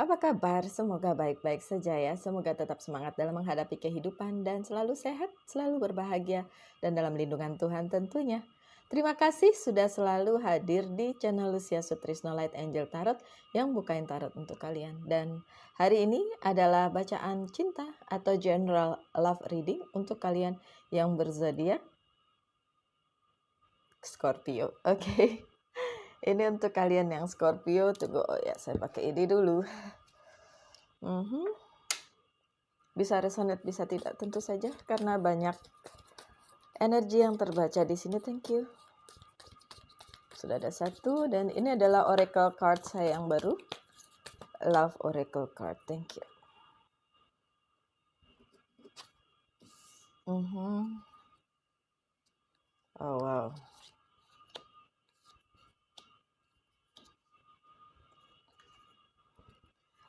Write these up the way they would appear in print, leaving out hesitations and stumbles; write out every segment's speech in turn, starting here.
Apa kabar? Semoga baik-baik saja ya. Semoga tetap semangat dalam menghadapi kehidupan dan selalu sehat, selalu berbahagia, dan dalam lindungan Tuhan tentunya. Terima kasih sudah selalu hadir di channel Lucia Sutrisno Light Angel Tarot yang bukain tarot untuk kalian. Dan hari ini adalah bacaan cinta atau general love reading untuk kalian yang berzodiak Scorpio. Oke. Ini untuk kalian yang Scorpio. Tunggu, oh ya, saya pakai ini dulu. Bisa resonate, bisa tidak, tentu saja karena banyak energi yang terbaca di sini. Thank you. Sudah ada satu, dan ini adalah oracle card saya yang baru, Love Oracle card. Thank you. Oh wow.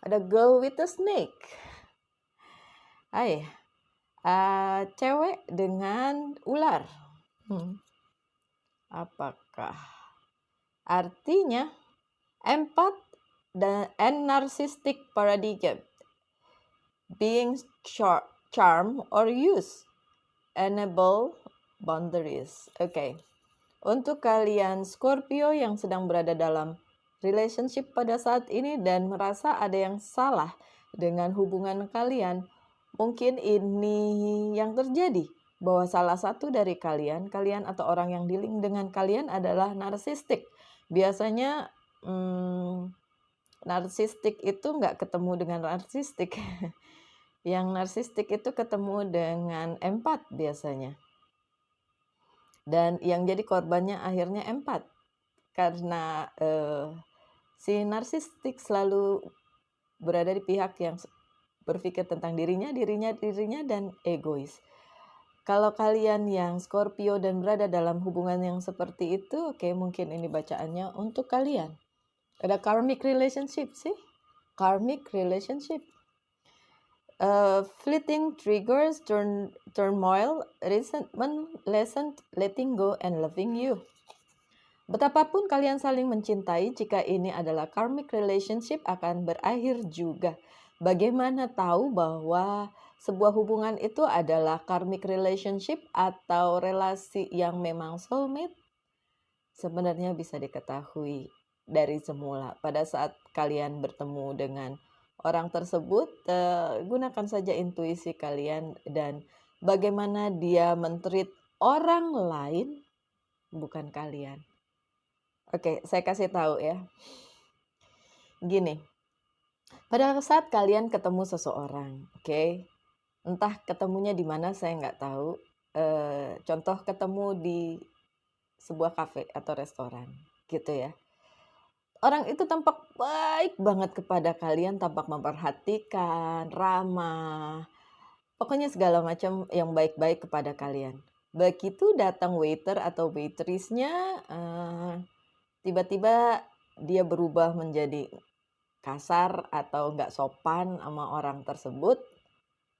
Ada girl with a snake. Hai, cewek dengan ular. Apakah artinya empat and narcissistic paradigm, being charm or use, enable boundaries. Oke. Untuk kalian Scorpio yang sedang berada dalam relationship pada saat ini dan merasa ada yang salah dengan hubungan kalian, mungkin ini yang terjadi, bahwa salah satu dari kalian atau orang yang dealing dengan kalian adalah narsistik. Biasanya narsistik itu nggak ketemu dengan narsistik. Yang narsistik itu ketemu dengan empat biasanya. Dan yang jadi korbannya akhirnya empat. Karena si narsistik selalu berada di pihak yang berpikir tentang dirinya dan egois. Kalau kalian yang Scorpio dan berada dalam hubungan yang seperti itu, oke, mungkin ini bacaannya untuk kalian. Ada karmic relationship sih. Karmic relationship. Fleeting triggers, turmoil, resentment, lesson, letting go, and loving you. Betapapun kalian saling mencintai, jika ini adalah karmic relationship akan berakhir juga. Bagaimana tahu bahwa sebuah hubungan itu adalah karmic relationship atau relasi yang memang soulmate? Sebenarnya bisa diketahui dari semula. Pada saat kalian bertemu dengan orang tersebut, gunakan saja intuisi kalian dan bagaimana dia men-treat orang lain, bukan kalian. Oke, saya kasih tahu ya. Gini, pada saat kalian ketemu seseorang, oke, entah ketemunya di mana saya nggak tahu. Contoh ketemu di sebuah kafe atau restoran, gitu ya. Orang itu tampak baik banget kepada kalian, tampak memperhatikan, ramah, pokoknya segala macam yang baik-baik kepada kalian. Begitu datang waiter atau waitressnya, tiba-tiba dia berubah menjadi kasar atau nggak sopan sama orang tersebut,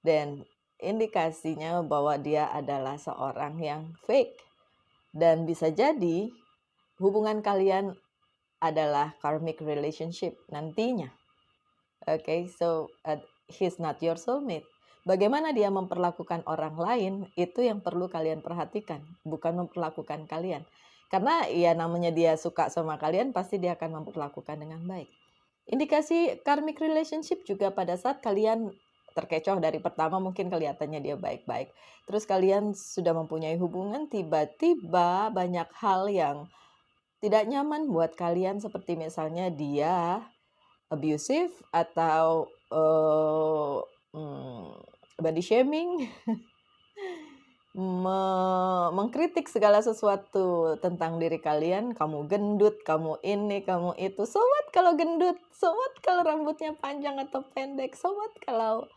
dan indikasinya bahwa dia adalah seorang yang fake. Dan bisa jadi hubungan kalian adalah karmic relationship nantinya. Okay, so he's not your soulmate. Bagaimana dia memperlakukan orang lain, itu yang perlu kalian perhatikan, bukan memperlakukan kalian. Karena ya namanya dia suka sama kalian, pasti dia akan memperlakukan dengan baik. Indikasi karmic relationship juga pada saat kalian terkecoh dari pertama, mungkin kelihatannya dia baik-baik. Terus kalian sudah mempunyai hubungan, tiba-tiba banyak hal yang tidak nyaman buat kalian, seperti misalnya dia abusive atau body shaming, mengkritik segala sesuatu tentang diri kalian. Kamu gendut, kamu ini, kamu itu. So what kalau gendut? So what kalau rambutnya panjang atau pendek? So what kalau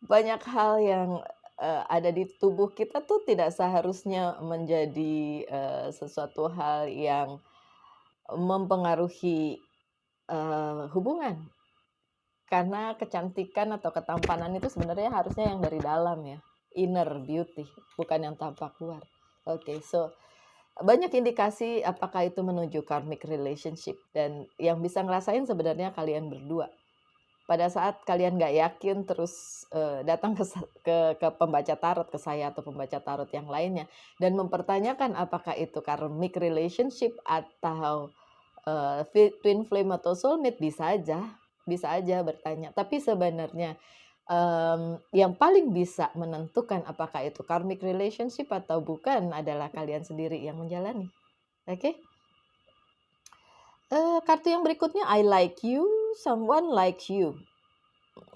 banyak hal yang ada di tubuh kita tuh tidak seharusnya menjadi sesuatu hal yang mempengaruhi hubungan. Karena kecantikan atau ketampanan itu sebenarnya harusnya yang dari dalam ya, inner beauty, bukan yang tampak luar. Oke, so banyak indikasi apakah itu menuju karmic relationship, dan yang bisa ngerasain sebenarnya kalian berdua. Pada saat kalian nggak yakin terus datang ke pembaca tarot, ke saya atau pembaca tarot yang lainnya, dan mempertanyakan apakah itu karmic relationship atau twin flame atau soulmate, bisa aja bertanya. Tapi sebenarnya yang paling bisa menentukan apakah itu karmic relationship atau bukan adalah kalian sendiri yang menjalani. Oke? Kartu yang berikutnya, I like you, someone likes you.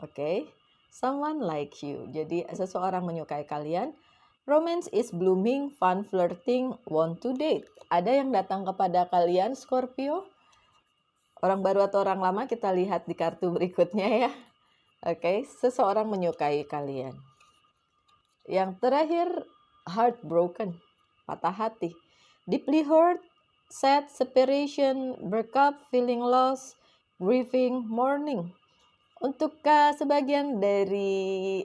Oke, someone like you. Jadi seseorang menyukai kalian. Romance is blooming, fun, flirting, want to date. Ada yang datang kepada kalian, Scorpio. Orang baru atau orang lama kita lihat di kartu berikutnya ya. Oke, seseorang menyukai kalian. Yang terakhir, heartbroken, patah hati. Deeply hurt, sad, separation, breakup, feeling lost, grieving, mourning. Untuk sebagian dari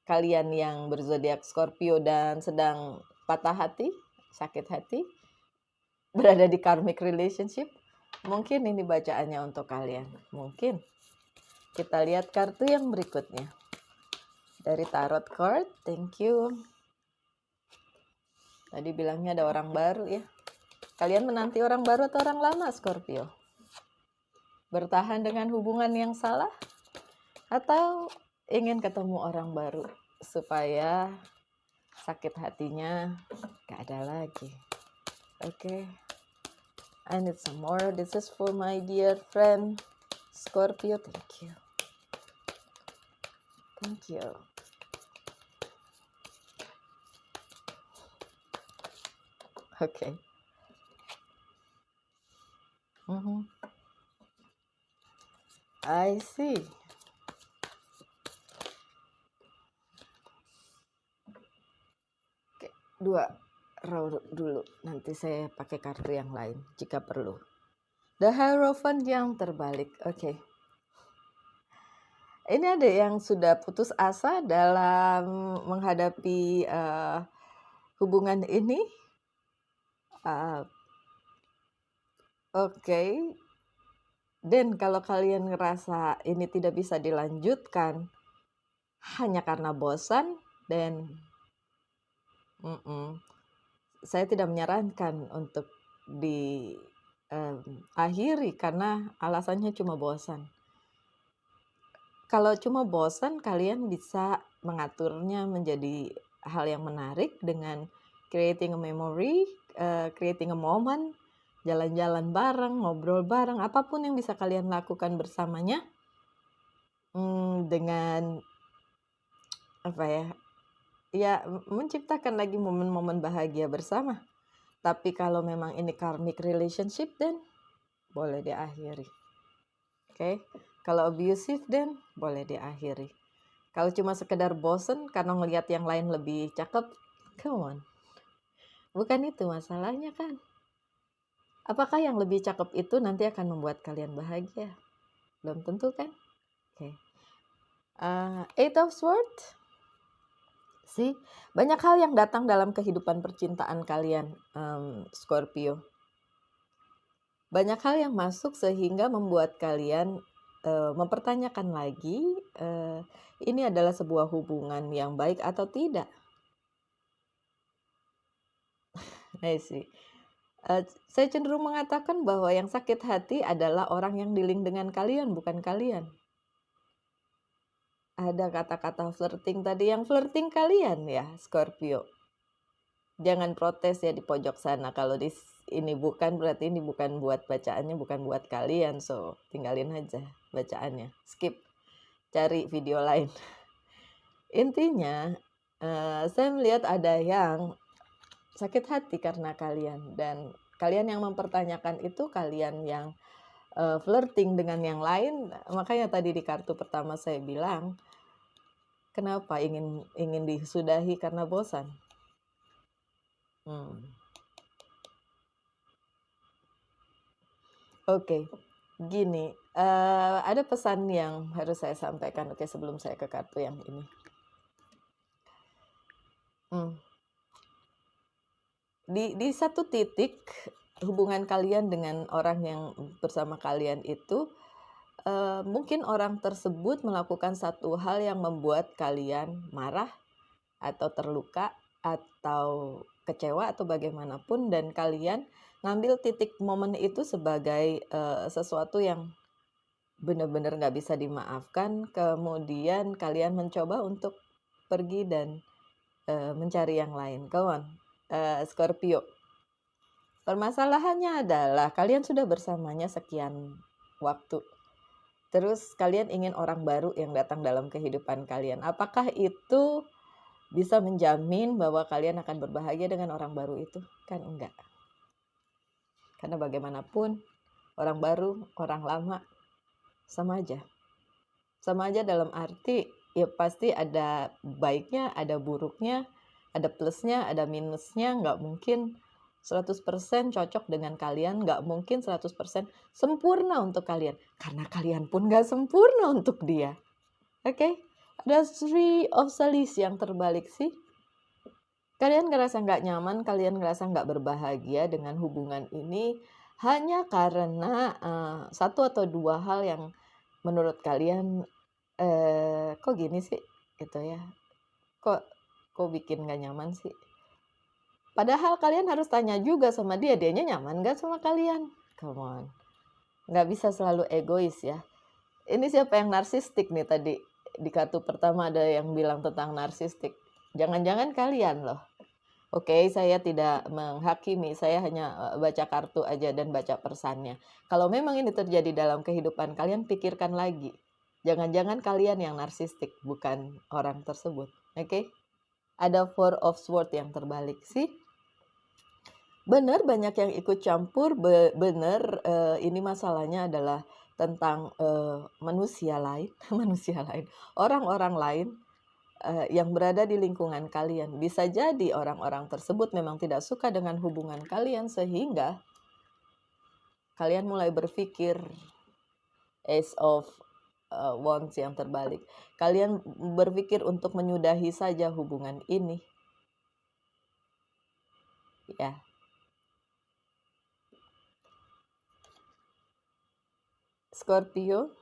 kalian yang berzodiak Scorpio dan sedang patah hati, sakit hati, berada di karmic relationship, mungkin ini bacaannya untuk kalian. Mungkin. Kita lihat kartu yang berikutnya. Dari tarot card, thank you. Tadi bilangnya ada orang baru ya. Kalian menanti orang baru atau orang lama, Scorpio? Bertahan dengan hubungan yang salah? Atau ingin ketemu orang baru supaya sakit hatinya gak ada lagi? Okay. I need some more. This is for my dear friend Scorpio. Thank you. Thank you. Okay. I see. Oke, 2 row dulu. Nanti saya pakai kartu yang lain jika perlu. The Hierophant yang terbalik. Oke. Ini ada yang sudah putus asa dalam menghadapi hubungan ini. Oke. Dan kalau kalian ngerasa ini tidak bisa dilanjutkan hanya karena bosan, dan saya tidak menyarankan untuk diakhiri karena alasannya cuma bosan. Kalau cuma bosan, kalian bisa mengaturnya menjadi hal yang menarik dengan creating a memory, creating a moment, jalan-jalan bareng, ngobrol bareng, apapun yang bisa kalian lakukan bersamanya, dengan menciptakan lagi momen-momen bahagia bersama. Tapi kalau memang ini karmic relationship, then boleh diakhiri. Oke. Kalau abusive, then boleh diakhiri. Kalau cuma sekedar bosen karena ngelihat yang lain lebih cakep, come on. Bukan itu masalahnya kan. Apakah yang lebih cakep itu nanti akan membuat kalian bahagia? Belum tentu kan? Oke. Eight of Swords. Banyak hal yang datang dalam kehidupan percintaan kalian, Scorpio. Banyak hal yang masuk sehingga membuat kalian mempertanyakan lagi ini adalah sebuah hubungan yang baik atau tidak. Saya cenderung mengatakan bahwa yang sakit hati adalah orang yang dealing dengan kalian, bukan kalian. Ada kata-kata flirting tadi, yang flirting kalian ya, Scorpio. Jangan protes ya di pojok sana. Kalau ini bukan, berarti ini bukan buat bacaannya, bukan buat kalian. So, tinggalin aja bacaannya. Skip. Cari video lain. Intinya, saya melihat ada yang sakit hati karena kalian. Dan kalian yang mempertanyakan itu, kalian yang flirting dengan yang lain. Makanya tadi di kartu pertama saya bilang, kenapa ingin disudahi karena bosan? Oke. Gini, ada pesan yang harus saya sampaikan. Oke, sebelum saya ke kartu yang ini. di satu titik hubungan kalian dengan orang yang bersama kalian itu mungkin orang tersebut melakukan satu hal yang membuat kalian marah atau terluka atau kecewa atau bagaimanapun, dan kalian ngambil titik momen itu sebagai sesuatu yang benar-benar nggak bisa dimaafkan. Kemudian kalian mencoba untuk pergi dan mencari yang lain. Go on, Scorpio. Permasalahannya adalah kalian sudah bersamanya sekian waktu. Terus kalian ingin orang baru yang datang dalam kehidupan kalian. Apakah itu bisa menjamin bahwa kalian akan berbahagia dengan orang baru itu? Kan enggak. Karena bagaimanapun orang baru, orang lama sama aja. Sama aja dalam arti ya pasti ada baiknya, ada buruknya, ada plusnya, ada minusnya. Nggak mungkin 100% cocok dengan kalian, nggak mungkin 100% sempurna untuk kalian. Karena kalian pun nggak sempurna untuk dia. Oke? Ada Three of Swords yang terbalik sih. Kalian ngerasa nggak nyaman, kalian ngerasa nggak berbahagia dengan hubungan ini hanya karena satu atau dua hal yang menurut kalian kok gini sih gitu ya, kok bikin nggak nyaman sih. Padahal kalian harus tanya juga sama dia, dianya nyaman nggak sama kalian. Come on, nggak bisa selalu egois ya. Ini siapa yang narsistik nih tadi? Di kartu pertama ada yang bilang tentang narsistik. Jangan-jangan kalian loh. Oke, saya tidak menghakimi, saya hanya baca kartu aja dan baca pesannya. Kalau memang ini terjadi dalam kehidupan kalian, pikirkan lagi. Jangan-jangan kalian yang narsistik, bukan orang tersebut. Oke? Ada Four of Swords yang terbalik sih. Benar, banyak yang ikut campur. Benar, ini masalahnya adalah tentang manusia lain, manusia lain, orang-orang lain yang berada di lingkungan kalian. Bisa jadi orang-orang tersebut memang tidak suka dengan hubungan kalian sehingga kalian mulai berpikir Ace of Wands yang terbalik. Kalian berpikir untuk menyudahi saja hubungan ini. Ya. Scorpio,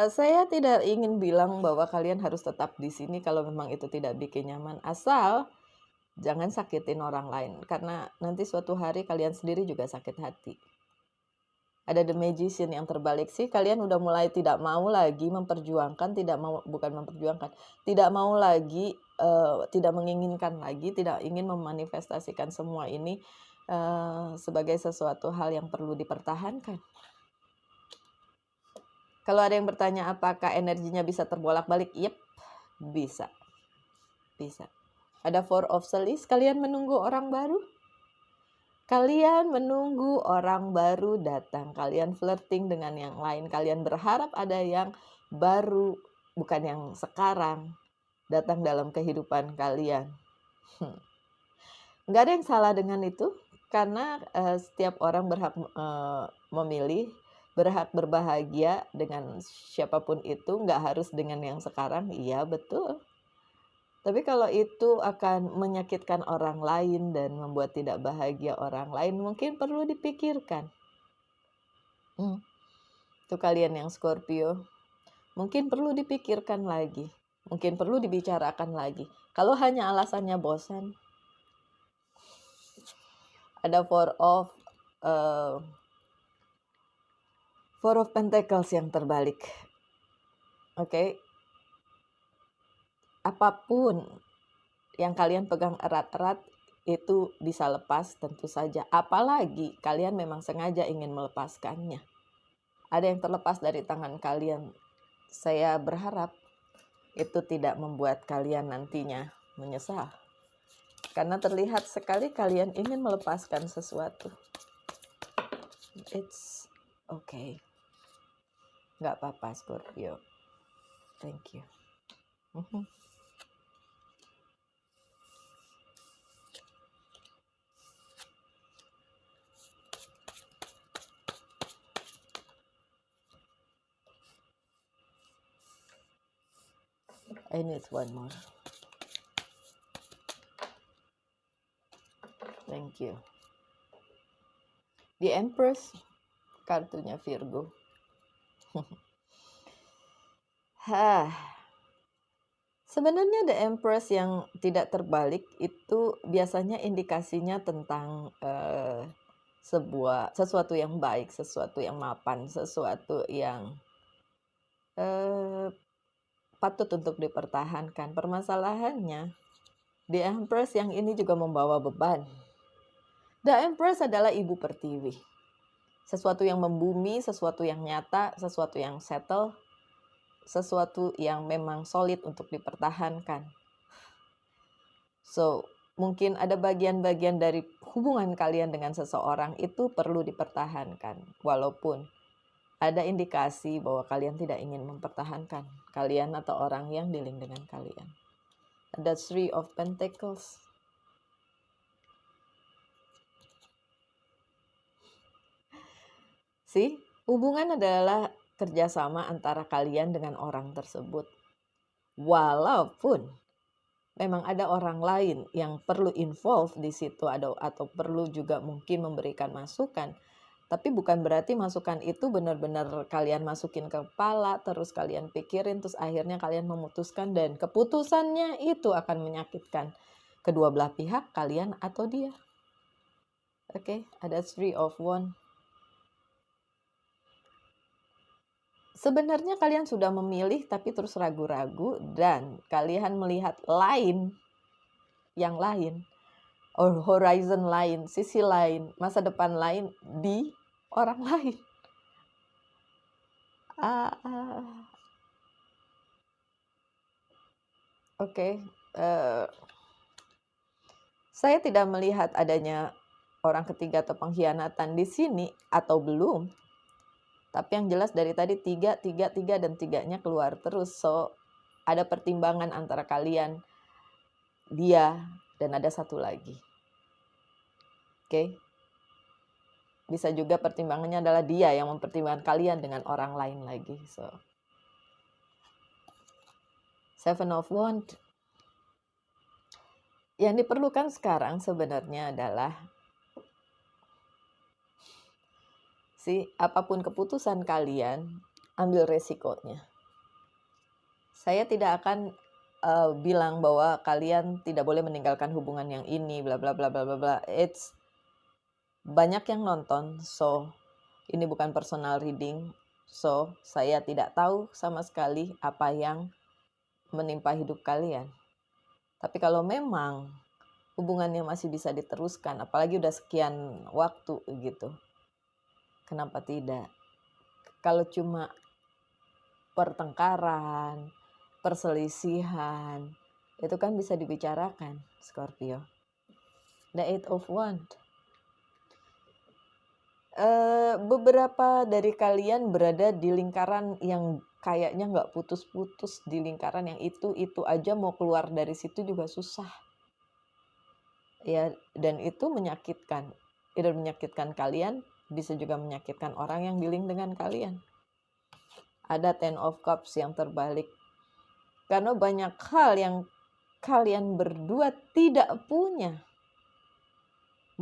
saya tidak ingin bilang bahwa kalian harus tetap di sini kalau memang itu tidak bikin nyaman. Asal jangan sakitin orang lain, karena nanti suatu hari kalian sendiri juga sakit hati. Ada The Magician yang terbalik sih. Kalian udah mulai tidak mau lagi memperjuangkan, tidak mau lagi, tidak menginginkan lagi, tidak ingin memanifestasikan semua ini sebagai sesuatu hal yang perlu dipertahankan. Kalau ada yang bertanya apakah energinya bisa terbolak-balik, yep, bisa. Ada Four of Swords, kalian menunggu orang baru. Kalian menunggu orang baru datang. Kalian flirting dengan yang lain. Kalian berharap ada yang baru, bukan yang sekarang, datang dalam kehidupan kalian. Nggak ada yang salah dengan itu, karena setiap orang berhak memilih, berhak berbahagia dengan siapapun itu, nggak harus dengan yang sekarang. Iya, betul. Tapi kalau itu akan menyakitkan orang lain dan membuat tidak bahagia orang lain, mungkin perlu dipikirkan. Itu kalian yang Scorpio, mungkin perlu dipikirkan lagi. Mungkin perlu dibicarakan lagi. Kalau hanya alasannya bosan. Ada Four of Pentacles yang terbalik. Oke. Apapun yang kalian pegang erat-erat itu bisa lepas tentu saja. Apalagi kalian memang sengaja ingin melepaskannya. Ada yang terlepas dari tangan kalian. Saya berharap itu tidak membuat kalian nantinya menyesal. Karena terlihat sekali kalian ingin melepaskan sesuatu. It's okay. Nggak apa-apa, Scorpio. Thank you. I need one more. you. The Empress, kartunya Virgo. Sebenarnya The Empress yang tidak terbalik itu biasanya indikasinya tentang sesuatu yang baik, sesuatu yang mapan, sesuatu yang patut untuk dipertahankan. Permasalahannya, The Empress yang ini juga membawa beban. The Empress adalah ibu pertiwi. Sesuatu yang membumi, sesuatu yang nyata, sesuatu yang settle, sesuatu yang memang solid untuk dipertahankan. So, mungkin ada bagian-bagian dari hubungan kalian dengan seseorang itu perlu dipertahankan. Walaupun ada indikasi bahwa kalian tidak ingin mempertahankan kalian atau orang yang dealing dengan kalian. Ada Three of Pentacles. Hubungan adalah kerjasama antara kalian dengan orang tersebut. Walaupun memang ada orang lain yang perlu involve di situ atau perlu juga mungkin memberikan masukan. Tapi bukan berarti masukan itu benar-benar kalian masukin ke kepala, terus kalian pikirin, terus akhirnya kalian memutuskan dan keputusannya itu akan menyakitkan kedua belah pihak, kalian atau dia. Oke, ada Three of Wands. Sebenarnya kalian sudah memilih tapi terus ragu-ragu dan kalian melihat yang lain, or horizon lain, sisi lain, masa depan lain di orang lain. Oke. Saya tidak melihat adanya orang ketiga atau pengkhianatan di sini atau belum. Tapi yang jelas dari tadi 3, dan 3-nya keluar terus. So, ada pertimbangan antara kalian, dia, dan ada satu lagi. Oke. Bisa juga pertimbangannya adalah dia yang mempertimbangkan kalian dengan orang lain lagi. So, Seven of Wands. Yang diperlukan sekarang sebenarnya adalah apapun keputusan kalian, ambil resikonya. Saya tidak akan bilang bahwa kalian tidak boleh meninggalkan hubungan yang ini, bla bla bla bla bla bla. It's banyak yang nonton, so ini bukan personal reading. So, saya tidak tahu sama sekali apa yang menimpa hidup kalian. Tapi kalau memang hubungannya masih bisa diteruskan, apalagi udah sekian waktu gitu, kenapa tidak? Kalau cuma pertengkaran, perselisihan, itu kan bisa dibicarakan, Scorpio. The Eight of Wands. Beberapa dari kalian berada di lingkaran yang kayaknya nggak putus-putus, di lingkaran yang itu aja mau keluar dari situ juga susah. Ya, dan itu menyakitkan. Itu menyakitkan kalian, bisa juga menyakitkan orang yang dealing dengan kalian. Ada Ten of Cups yang terbalik. Karena banyak hal yang kalian berdua tidak punya.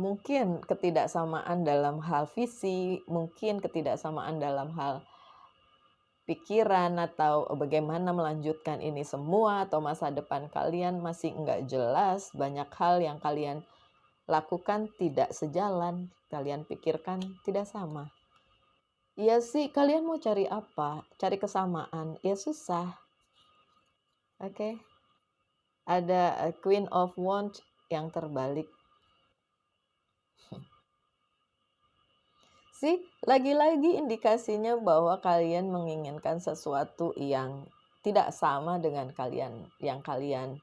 Mungkin ketidaksamaan dalam hal visi, mungkin ketidaksamaan dalam hal pikiran atau bagaimana melanjutkan ini semua, atau masa depan kalian masih enggak jelas. Banyak hal yang kalian lakukan tidak sejalan, kalian pikirkan tidak sama. Ya sih, kalian mau cari apa? Cari kesamaan, ya susah. Oke. Ada Queen of Wands yang terbalik. Lagi-lagi indikasinya bahwa kalian menginginkan sesuatu yang tidak sama dengan yang kalian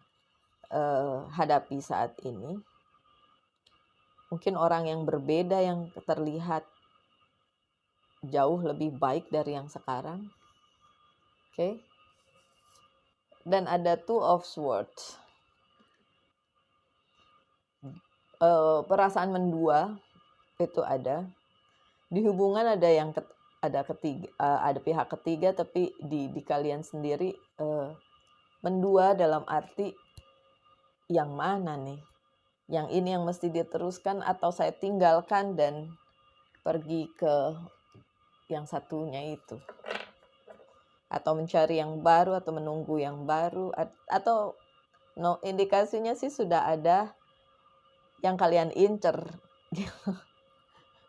hadapi saat ini. Mungkin orang yang berbeda yang terlihat jauh lebih baik dari yang sekarang. Oke. Dan ada Two of Swords. Perasaan mendua itu ada. Di hubungan ada ada pihak ketiga, tapi di kalian sendiri mendua dalam arti yang mana nih? yang ini yang mesti diteruskan atau saya tinggalkan dan pergi ke yang satunya itu, atau mencari yang baru atau menunggu yang baru, atau no, indikasinya sih sudah ada yang kalian incer.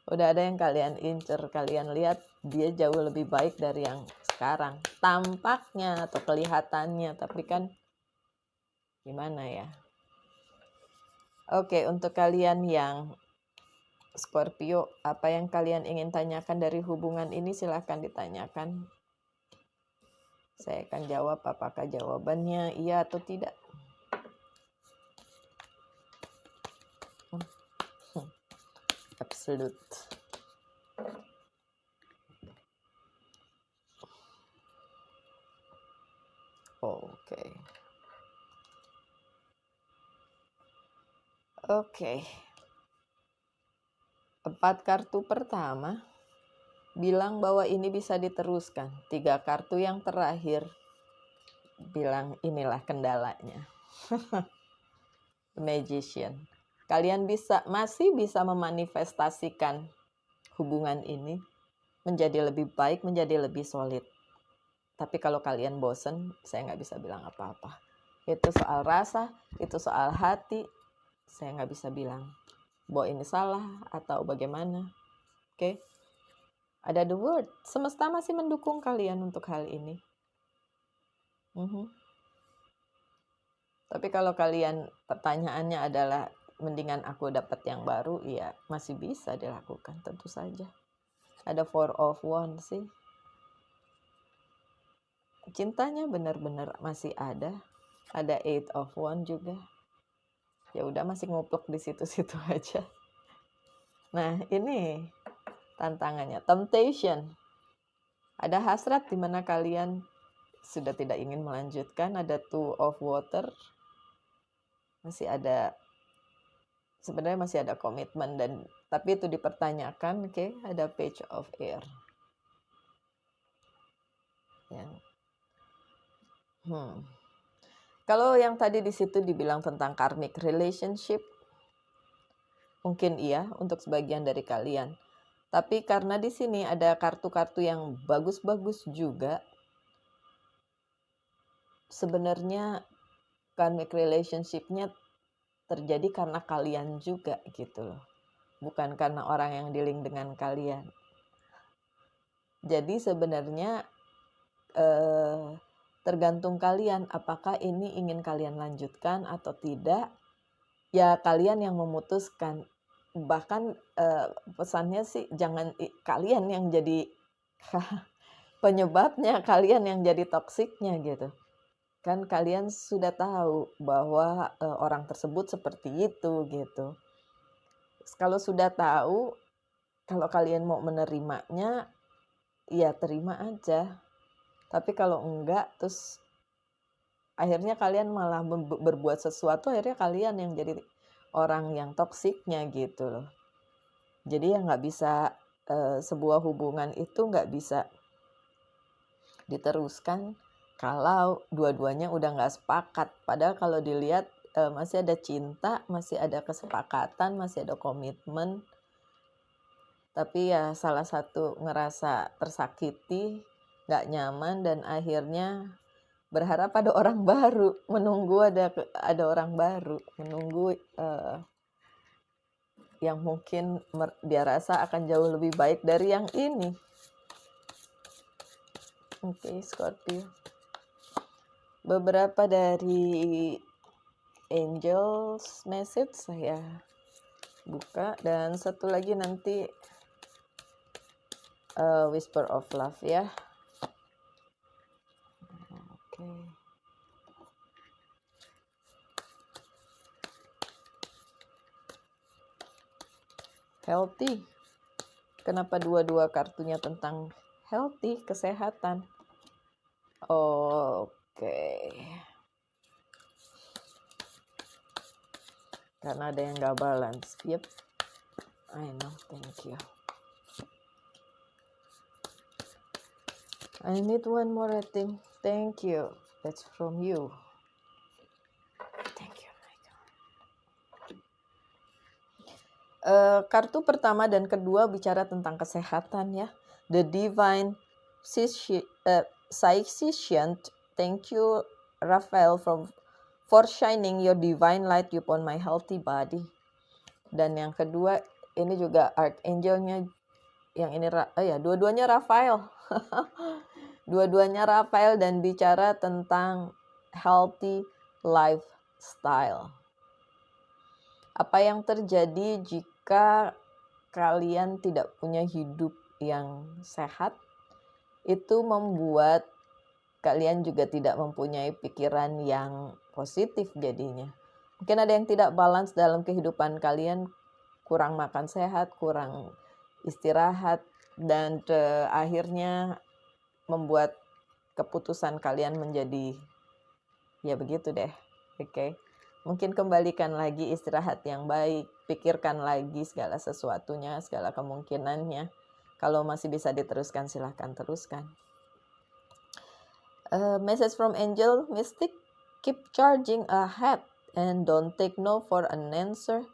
Udah ada yang kalian incer, kalian lihat dia jauh lebih baik dari yang sekarang tampaknya atau kelihatannya, tapi kan gimana ya. Oke, untuk kalian yang Scorpio, apa yang kalian ingin tanyakan dari hubungan ini silahkan ditanyakan. Saya akan jawab apakah jawabannya iya atau tidak. Absolute. Oke. Oke. 4 kartu pertama bilang bahwa ini bisa diteruskan. 3 kartu yang terakhir bilang inilah kendalanya. The Magician. Kalian masih bisa memanifestasikan hubungan ini menjadi lebih baik, menjadi lebih solid. Tapi kalau kalian bosen, saya nggak bisa bilang apa-apa. Itu soal rasa, itu soal hati, saya nggak bisa bilang bahwa ini salah atau bagaimana. Oke? Ada the word. Semesta masih mendukung kalian untuk hal ini. Tapi kalau kalian pertanyaannya adalah mendingan aku dapat yang baru, ya masih bisa dilakukan, tentu saja. Ada 4 of Wands sih. Cintanya benar-benar masih ada. Ada 8 of Wands juga. Ya udah masih nguplek di situ-situ aja. Nah, ini tantangannya, temptation. Ada hasrat di mana kalian sudah tidak ingin melanjutkan, ada 2 of Water. Masih ada, sebenarnya masih ada komitmen, dan tapi itu dipertanyakan. Oke, ada Page of Air. Ya. Kalau yang tadi di situ dibilang tentang karmic relationship, mungkin iya untuk sebagian dari kalian. Tapi karena di sini ada kartu-kartu yang bagus-bagus juga, sebenarnya karmic relationship-nya terjadi karena kalian juga gitu loh. Bukan karena orang yang dealing dengan kalian. Jadi sebenarnya tergantung kalian apakah ini ingin kalian lanjutkan atau tidak. Ya kalian yang memutuskan. Bahkan pesannya sih jangan kalian yang jadi penyebabnya, kalian yang jadi toksiknya gitu. Kan kalian sudah tahu bahwa orang tersebut seperti itu gitu. Kalau sudah tahu, kalau kalian mau menerimanya, ya terima aja. Tapi kalau enggak, terus akhirnya kalian malah berbuat sesuatu, akhirnya kalian yang jadi orang yang toksiknya gitu loh. Jadi ya nggak bisa, sebuah hubungan itu nggak bisa diteruskan kalau dua-duanya udah nggak sepakat. Padahal kalau dilihat masih ada cinta, masih ada kesepakatan, masih ada komitmen. Tapi ya salah satu ngerasa tersakiti, nggak nyaman, dan akhirnya berharap ada orang baru, menunggu ada orang baru, menunggu yang mungkin dia rasa akan jauh lebih baik dari yang ini. Oke, Scorpio. Beberapa dari Angels message saya buka, dan satu lagi nanti Whisper of Love ya. Oke. Healthy. Kenapa dua-dua kartunya tentang healthy, kesehatan? Oke. Karena ada yang gak balance. Yep. I know, thank you. I need one more rating. Thank you. That's from you. Thank you, my God. Kartu pertama dan kedua bicara tentang kesehatan ya. The Divine Physician. Thank you, Raphael, for shining your divine light upon my healthy body. Dan yang kedua, ini juga Archangel-nya, yang ini dua-duanya Raphael. Dua-duanya Raphael dan bicara tentang healthy lifestyle. Apa yang terjadi jika kalian tidak punya hidup yang sehat? Itu membuat kalian juga tidak mempunyai pikiran yang positif jadinya. Mungkin ada yang tidak balance dalam kehidupan kalian, kurang makan sehat, kurang istirahat, dan akhirnya membuat keputusan kalian menjadi ya begitu deh. Oke. Mungkin kembalikan lagi istirahat yang baik, pikirkan lagi segala sesuatunya, segala kemungkinannya. Kalau masih bisa diteruskan, silahkan teruskan. Message from Angel Mystic, keep charging ahead and don't take no for an answer.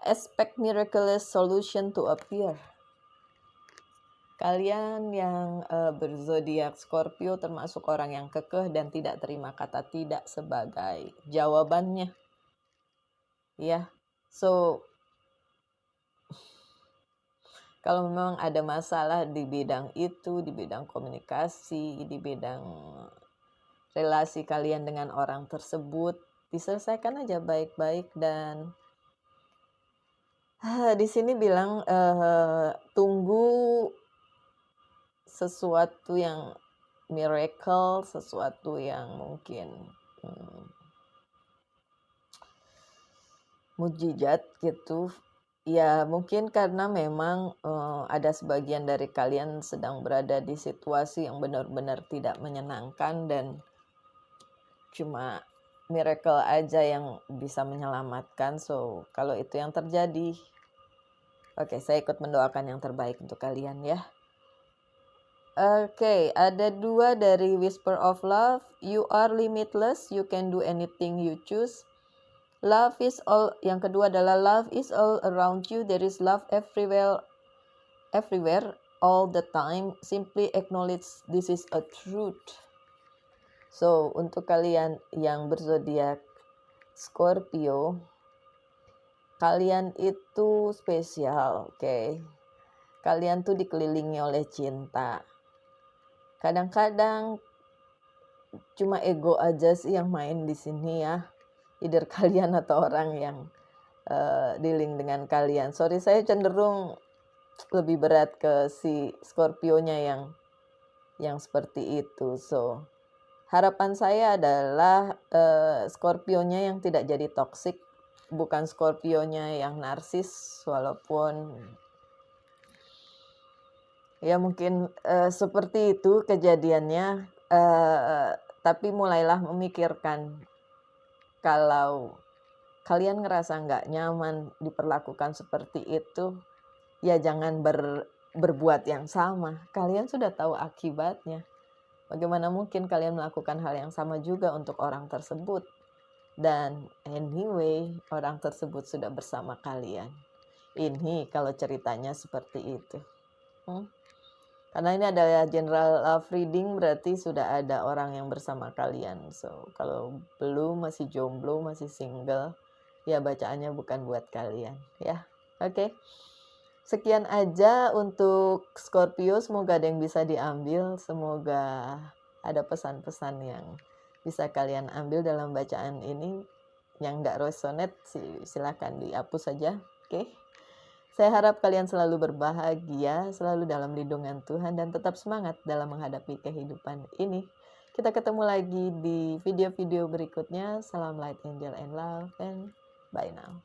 Expect miraculous solution to appear. Kalian yang berzodiak Scorpio termasuk orang yang kekeh dan tidak terima kata tidak sebagai jawabannya. Ya, so kalau memang ada masalah di bidang itu, di bidang komunikasi, di bidang relasi kalian dengan orang tersebut, diselesaikan aja baik-baik. Dan di sini bilang tunggu sesuatu yang miracle, sesuatu yang mungkin mujizat gitu. Ya mungkin karena memang ada sebagian dari kalian sedang berada di situasi yang benar-benar tidak menyenangkan dan cuma miracle aja yang bisa menyelamatkan. So kalau itu yang terjadi, oke, saya ikut mendoakan yang terbaik untuk kalian ya. Oke, ada dua dari Whisper of Love. You are limitless, you can do anything you choose. Love is all. Yang kedua adalah love is all around you. There is love everywhere, all the time. Simply acknowledge this is a truth. So, untuk kalian yang berzodiak Scorpio, kalian itu spesial, oke? Kalian tuh dikelilingi oleh cinta. Kadang-kadang cuma ego aja sih yang main di sini ya. Either kalian atau orang yang dealing dengan kalian. Sorry, saya cenderung lebih berat ke si Scorpio-nya yang seperti itu. So, harapan saya adalah Scorpio-nya yang tidak jadi toksik, bukan Scorpio-nya yang narsis, walaupun ya mungkin seperti itu kejadiannya, tapi mulailah memikirkan kalau kalian ngerasa nggak nyaman diperlakukan seperti itu, ya jangan berbuat yang sama. Kalian sudah tahu akibatnya. Bagaimana mungkin kalian melakukan hal yang sama juga untuk orang tersebut? Dan anyway, orang tersebut sudah bersama kalian. Ini kalau ceritanya seperti itu. Karena ini adalah general love reading, berarti sudah ada orang yang bersama kalian. So, kalau belum, masih jomblo, masih single, ya bacaannya bukan buat kalian. Ya, oke. Sekian aja untuk Scorpio, semoga ada yang bisa diambil, semoga ada pesan-pesan yang bisa kalian ambil dalam bacaan ini. Yang nggak resonate, silakan dihapus saja, oke? Saya harap kalian selalu berbahagia, selalu dalam lindungan Tuhan, dan tetap semangat dalam menghadapi kehidupan ini. Kita ketemu lagi di video-video berikutnya. Salam light, angel, and love, and bye now.